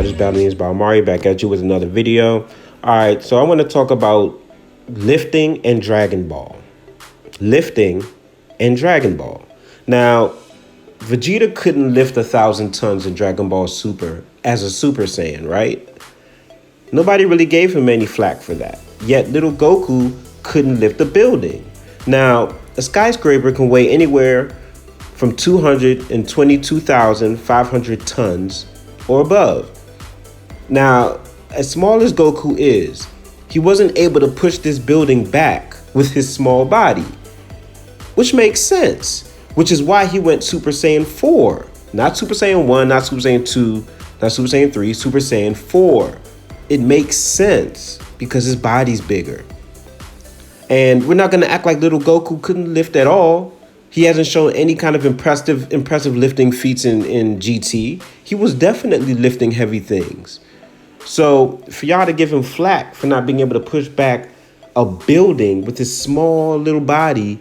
Artist Battlings by Omari, back at you with another video. Alright, so I want to talk about lifting and Dragon Ball. Lifting and Dragon Ball. Now, Vegeta couldn't lift 1,000 tons in Dragon Ball Super as a Super Saiyan, right? Nobody really gave him any flack for that. Yet little Goku couldn't lift a building. Now, a skyscraper can weigh anywhere from 222,500 tons or above. Now, as small as Goku is, he wasn't able to push this building back with his small body, which makes sense, which is why he went Super Saiyan 4. Not Super Saiyan 1, not Super Saiyan 2, not Super Saiyan 3, Super Saiyan 4. It makes sense because his body's bigger. And we're not going to act like little Goku couldn't lift at all. He hasn't shown any kind of impressive lifting feats in GT. He was definitely lifting heavy things. So for y'all to give him flack for not being able to push back a building with his small little body,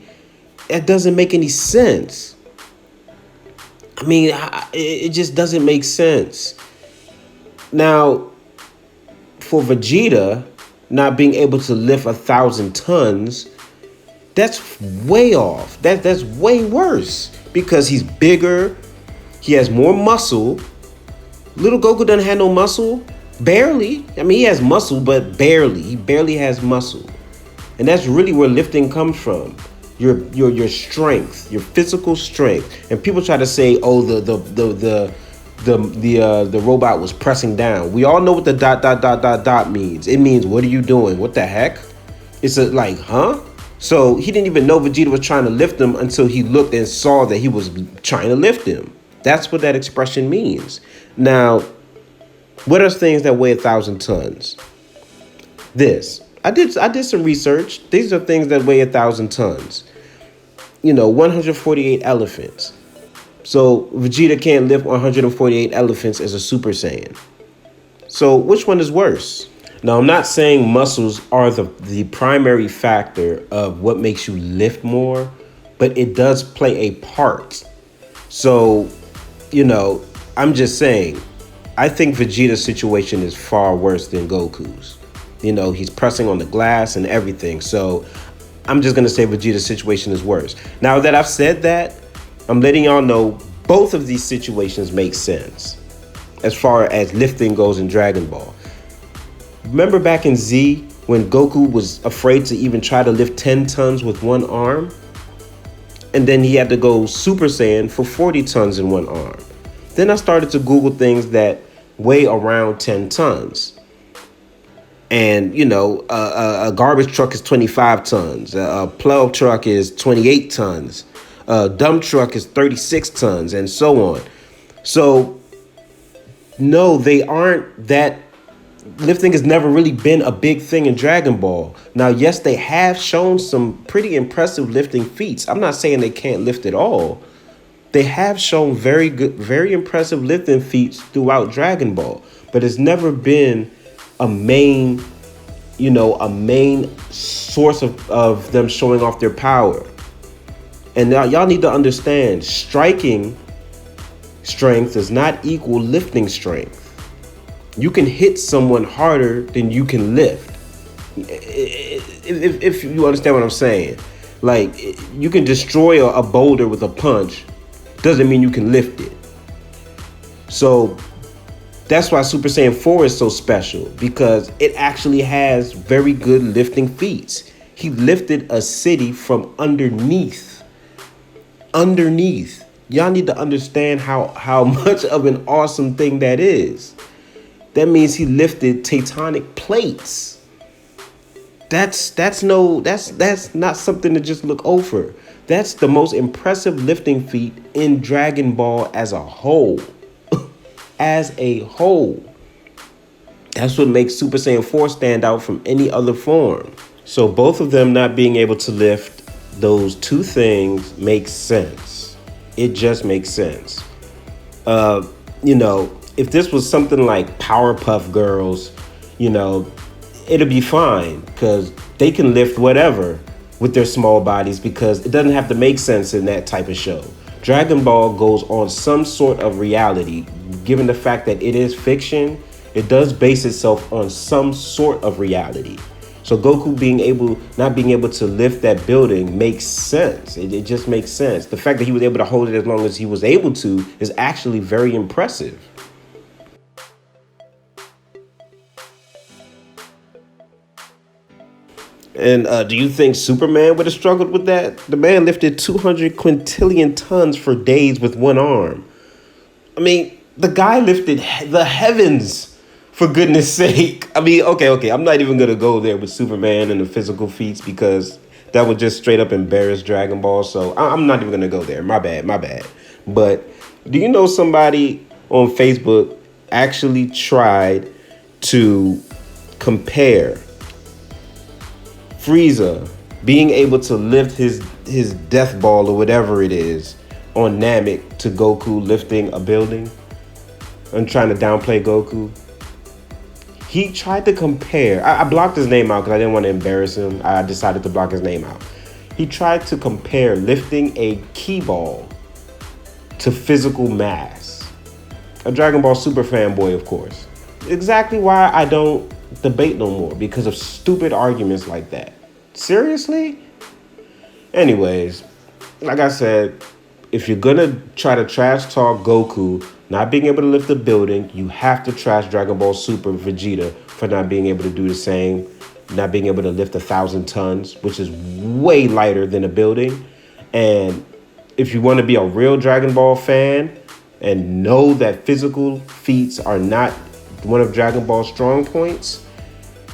that doesn't make any sense. I mean, it just doesn't make sense. Now, for Vegeta not being able to lift 1,000 tons, that's way off. That's way worse because he's bigger. He has more muscle. Little Goku doesn't have no muscle. Barely. I mean, he has muscle, but barely. He barely has muscle. And that's really where lifting comes from. Your strength, your physical strength. And people try to say, oh, the robot was pressing down. We all know what the ... means. It means, what are you doing? What the heck? It's like, huh? So he didn't even know Vegeta was trying to lift him until he looked and saw that he was trying to lift him. That's what that expression means. Now, what are things that weigh 1,000 tons? I did some research. These are things that weigh 1,000 tons. 148 elephants. So Vegeta can't lift 148 elephants as a Super Saiyan. So which one is worse? Now, I'm not saying muscles are the primary factor of what makes you lift more, but it does play a part. So, I'm just saying, I think Vegeta's situation is far worse than Goku's. He's pressing on the glass and everything. So I'm just going to say Vegeta's situation is worse. Now that I've said that, I'm letting y'all know both of these situations make sense as far as lifting goes in Dragon Ball. Remember back in Z when Goku was afraid to even try to lift 10 tons with one arm? And then he had to go Super Saiyan for 40 tons in one arm. Then I started to Google things that weigh around 10 tons. And, a garbage truck is 25 tons. A plow truck is 28 tons. A dump truck is 36 tons and so on. So, no, they aren't that. Lifting has never really been a big thing in Dragon Ball. Now, yes, they have shown some pretty impressive lifting feats. I'm not saying they can't lift at all. They have shown very good, very impressive lifting feats throughout Dragon Ball. But it's never been a main source of them showing off their power. And now y'all need to understand, striking strength does not equal lifting strength. You can hit someone harder than you can lift. If you understand what I'm saying. Like, you can destroy a boulder with a punch. Doesn't mean you can lift it. So that's why Super Saiyan 4 is so special, because it actually has very good lifting feats. He lifted a city from underneath. Y'all need to understand how much of an awesome thing that is. That means he lifted tectonic plates. That's not something to just look over. That's the most impressive lifting feat in Dragon Ball as a whole. As a whole. That's what makes Super Saiyan 4 stand out from any other form. So both of them not being able to lift those two things makes sense. It just makes sense. If this was something like Powerpuff Girls, it'll be fine because they can lift whatever with their small bodies because it doesn't have to make sense in that type of show. Dragon Ball goes on some sort of reality, given the fact that it is fiction. it does base itself on some sort of reality. So Goku not being able to lift that building makes sense. It just makes sense. The fact that he was able to hold it as long as he was able to is actually very impressive. And do you think Superman would have struggled with that? The man lifted 200 quintillion tons for days with one arm. I mean, the guy lifted the heavens, for goodness sake. I mean, okay, I'm not even going to go there with Superman and the physical feats because that would just straight up embarrass Dragon Ball. So I'm not even going to go there. My bad. But do you know somebody on Facebook actually tried to compare Frieza being able to lift his death ball or whatever it is on Namek to Goku lifting a building and trying to downplay Goku? He tried to compare. I blocked his name out because I didn't want to embarrass him. I decided to block his name out. He tried to compare lifting a key ball to physical mass. A Dragon Ball Super fanboy, of course. Exactly why I don't debate no more, because of stupid arguments like that. Seriously? Anyways, like I said, if you're gonna try to trash talk Goku not being able to lift a building, you have to trash Dragon Ball Super Vegeta for not being able to do the same, not being able to lift 1,000 tons, which is way lighter than a building. And if you want to be a real Dragon Ball fan and know that physical feats are not one of Dragon Ball's strong points,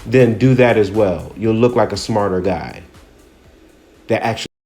then do that as well. You'll look like a smarter guy that actually